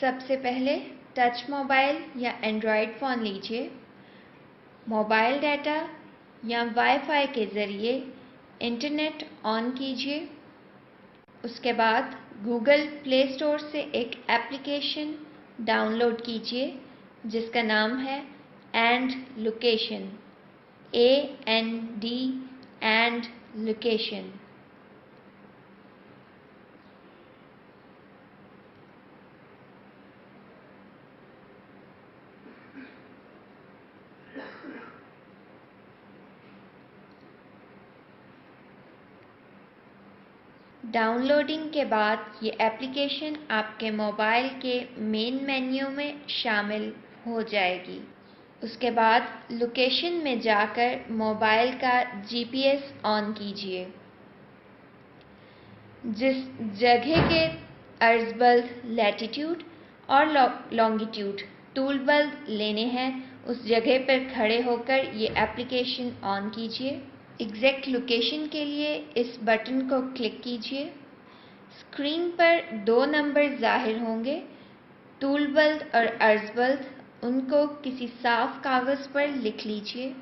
सबसे पहले touch mobile या एंड्रॉयड फ़ोन लीजिए। मोबाइल डाटा या वाईफाई के ज़रिए इंटरनेट ऑन कीजिए। उसके बाद गूगल प्ले स्टोर से एक एप्लीकेशन डाउनलोड कीजिए जिसका नाम है and location, AND and location. Downloading के बाद ये एप्लीकेशन आपके मोबाइल के मेन मेन्यू में शामिल हो जाएगी। उसके बाद लोकेशन में जाकर मोबाइल का GPS ऑन कीजिए। जिस जगह के अर्ज़बल्द लैटिट्यूड और लॉन्गिट्यूड टूल बल्ब लेने हैं उस जगह पर खड़े होकर ये एप्लीकेशन ऑन कीजिए। एग्जैक्ट लोकेशन के लिए इस बटन को क्लिक कीजिए। स्क्रीन पर 2 नंबर ज़ाहिर होंगे, टूल बल्ब और अर्ज़बल्द, उनको किसी साफ कागज़ पर लिख लीजिए।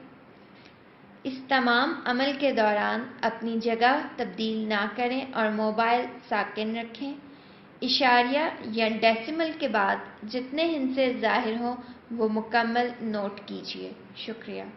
इस तमाम अमल के दौरान अपनी जगह तब्दील ना करें और मोबाइल साकिन रखें। इशारिया या डेसिमल के बाद जितने हिंसे ज़ाहिर हों वो मुकम्मल नोट कीजिए। शुक्रिया।